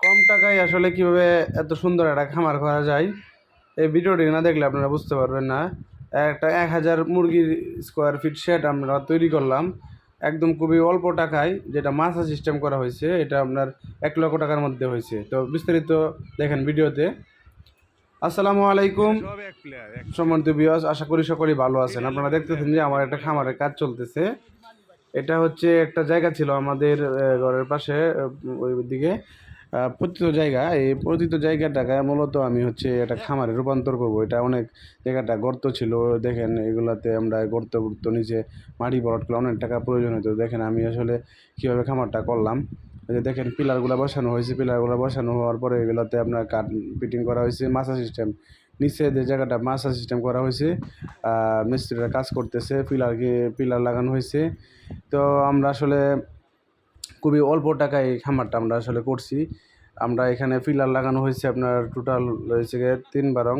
কম টাকায় আসলে কিভাবে এত সুন্দর একটা খামার করা যায় এই ভিডিওটি না দেখলে আপনারা বুঝতে পারবেন না। একটা 1000 মুরগির স্কোয়ার ফিট শেড আমরা তৈরি করলাম একদম খুবই অল্প টাকায়, যেটা মাছা সিস্টেম করা হয়েছে। এটা আপনার 1 লক্ষ টাকার মধ্যে হয়েছে। তো বিস্তারিত দেখেন ভিডিওতে। আসসালামু আলাইকুম সম্মানিত ভিউয়ার্স, আশা করি সকলেই ভালো আছেন। আপনারা দেখতেছেন যে আমার একটা খামারের কাজ চলতেছে। এটা হচ্ছে একটা জায়গা ছিল আমাদের ঘরের পাশে, ওই দিকে পতিত জায়গা। এই পতিত জায়গাটাকে মূলত আমি হচ্ছে একটা খামারে রূপান্তর করব। এটা অনেক জায়গাটা গর্ত ছিল, দেখেন এগুলাতে আমরা গর্ত নিচে মাটি ভরাট করে অনেক টাকা প্রয়োজন হতো। দেখেন আমি আসলে কীভাবে খামারটা করলাম। এই যে দেখেন পিলারগুলো বসানো হয়েছে, পিলারগুলো বসানো হওয়ার পরে এগুলোতে আপনার কাঠ ফিটিং করা হয়েছে, মাছা সিস্টেম নিচে যে জায়গাটা মাছা সিস্টেম করা হয়েছে। মিস্ত্রিরা কাজ করতেছে, পিলার লাগানো হয়েছে। তো আমরা আসলে খুবই অল্প টাকায় এই খামারটা আমরা আসলে করছি। আমরা এখানে পিলার লাগানো হয়েছে আপনার টোটাল হয়েছে গিয়ে 3 বারং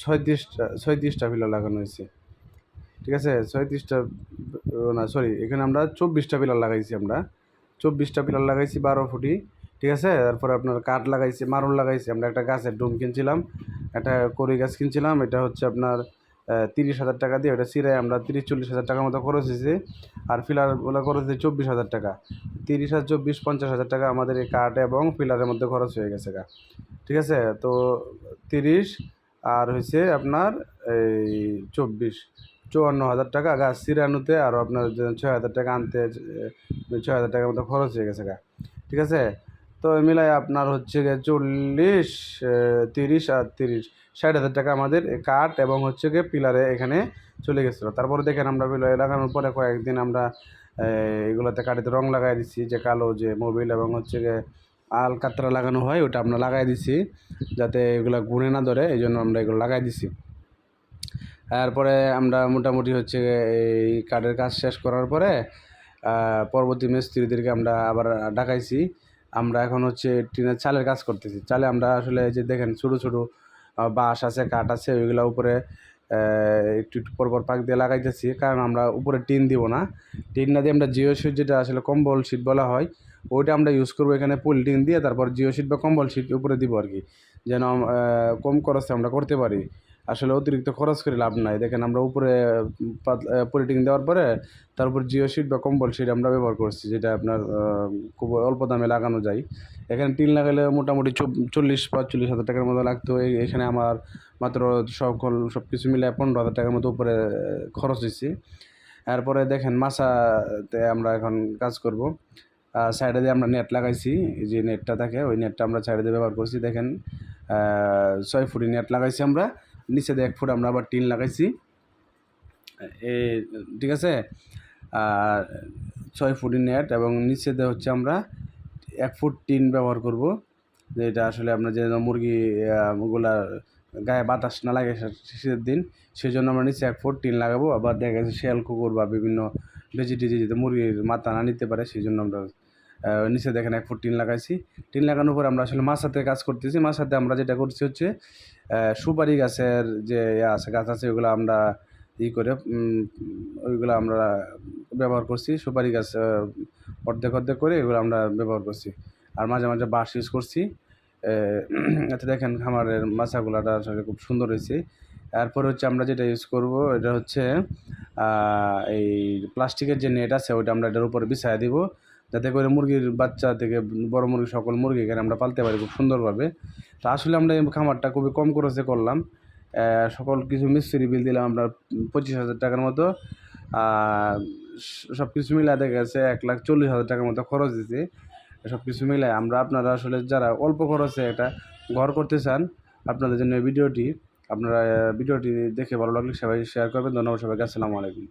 36টা পিলার লাগানো হয়েছে। ঠিক আছে, 36টা না সরি, এখানে আমরা 24টা পিলার লাগাইছি। আমরা 24টা পিলার লাগাইছি 12 ফুটি। ঠিক আছে, তারপরে আপনার কাঠ লাগাইছি, মারুল লাগাইছি। আমরা একটা গাছের ডোম কিনছিলাম, একটা কড়ি গাছ কিনছিলাম। এটা হচ্ছে আপনার 30,000 টাকা দিয়ে ওটা ছিঁড়ে আমরা 30-40 হাজার টাকার মতো খরচ হয়েছে। আর পিলারগুলো খরচ হয়েছে 24,000 টাকা। 30 আর 24 50,000 টাকা আমাদের এই কাঠ এবং পিলারের মধ্যে খরচ হয়ে গেছে গা। ঠিক আছে, তো 30 আর হয়েছে আপনার এই 24 54,000 টাকা গাছ চিরানোতে, আরও আপনার 6,000 টাকা আনতে, 6,000 টাকার মতো খরচ হয়ে গেছে গা। ঠিক আছে, তো মিলাই আপনার হচ্ছে গিয়ে 40 30 আর 30 60,000 টাকা আমাদের কাঠ এবং হচ্ছে গিয়ে পিলারে এখানে চলে গেছিলো। তারপরে দেখেন আমরা পিলারে লাগানোর পরে কয়েকদিন আমরা এগুলোতে কাঠিতে রং লাগাই দিচ্ছি, যে কালো যে মোবিল এবং হচ্ছে গিয়ে আলকাতরা লাগানো হয় ওটা আমরা লাগাই দিছি, যাতে এগুলো গুনে না ধরে, এই জন্য আমরা এগুলো লাগাই দিছি। তারপরে আমরা মোটামুটি হচ্ছে এই কাঠের কাজ শেষ করার পরে পরবর্তী মিস্ত্রিদেরকে আমরা আবার ডাকাইছি। আমরা এখন হচ্ছে টিনের চালের কাজ করতেছি। চালে আমরা আসলে যে দেখেন ছোটো ছোটো বাঁশ আছে, কাঠ আছে, ওইগুলো উপরে একটু একটু পরপর পাক দিয়ে লাগাইতেছি। কারণ আমরা উপরে টিন দিব না, টিন না দিয়ে আমরা জিও শিট, যেটা আসলে কম্বল শিট বলা হয়, ওইটা আমরা ইউজ করবো এখানে টিন দিয়ে। তারপর জিও শিট বা কম্বল শিট উপরে দিব আর কি, যেন কম খরচে আমরা করতে পারি। আসলে অতিরিক্ত খরচ করে লাভ নাই। দেখেন আমরা উপরে পলিটিং দেওয়ার পরে তারপর জিও শিট বা কম্বল শিট আমরা ব্যবহার করছি, যেটা আপনার খুব অল্প দামে লাগানো যায়। এখানে টিন লাগালে মোটামুটি 40-45 হাজার টাকার মতো লাগতো। এখানে আমার মাত্র সব কিছু মিলে 15,000 টাকার মতো উপরে খরচ হয়েছে। এরপরে দেখেন মাছাতে আমরা এখন কাজ করব। সাইডে দিয়ে আমরা নেট লাগাইছি, যে নেটটা থাকে ওই নেটটা আমরা সাইডে দিয়ে ব্যবহার করছি। দেখেন 6 ফুটি নেট লাগাইছি আমরা, নিচে দিয়ে 1 ফুট আমরা আবার টিন লাগাইছি। ঠিক আছে, আর 6 ফুটি নেট এবং নিচে দিয়ে হচ্ছে আমরা 1 ফুট টিন ব্যবহার করব, যেটা আসলে আপনার যে মুরগি ওগুলা গায়ে বাতাস না লাগে শীতের দিন, সেই জন্য আমরা নিচে 1 ফুট টিন লাগাবো। আবার দেখা গেছে শিয়াল কুকুর বা বিভিন্ন ভেজিটেজি যাতে মুরগির মাথা না নিতে পারে, সেই জন্য আমরা নিচে দেখেন 1 ফুট টিন লাগাইছি। টিন লাগানোর পর আমরা আসলে মাছাতে কাজ করতেছি। মাছাতে আমরা যেটা করছি হচ্ছে সুপারি গাছের যে গাছ আছে, ওইগুলো আমরা করে ওইগুলো আমরা ব্যবহার করছি। সুপারি গাছ অর্ধেক অর্ধেক করে এগুলো আমরা ব্যবহার করছি, আর মাঝে মাঝে বাঁশ ইউজ করছি। এতে দেখেন খামারের মাছাগুলাটা আসলে খুব সুন্দর হয়েছে। এরপর হচ্ছে আমরা যেটা ইউজ করব, এটা হচ্ছে এই প্লাস্টিকের যে নেট আছে ওইটা আমরা এটার উপরে বিছায়া দিব, যাতে করে মুরগির বাচ্চা থেকে বড় মুরগি সকল মুরগি এখানে আমরা পালতে পারি খুব সুন্দরভাবে। তো আসলে আমরা এই খামারটা খুবই কম খরচে করলাম। সকল কিছু মিস্ত্রি বিল দিলাম আমরা 25,000 টাকার মতো। সব কিছু মিলে দেখা গেছে 1,40,000 টাকার মতো খরচ দিয়েছে। সব কিছু মিলে আপনারা আসলে যারা অল্প খরচে একটা ঘর করতে চান, আপনাদের জন্য ভিডিওটি, আপনারা ভিডিওটি দেখে ভালো লাগলে সবাই শেয়ার করবেন। ধন্যবাদ সবাইকে, আসসালামু আলাইকুম।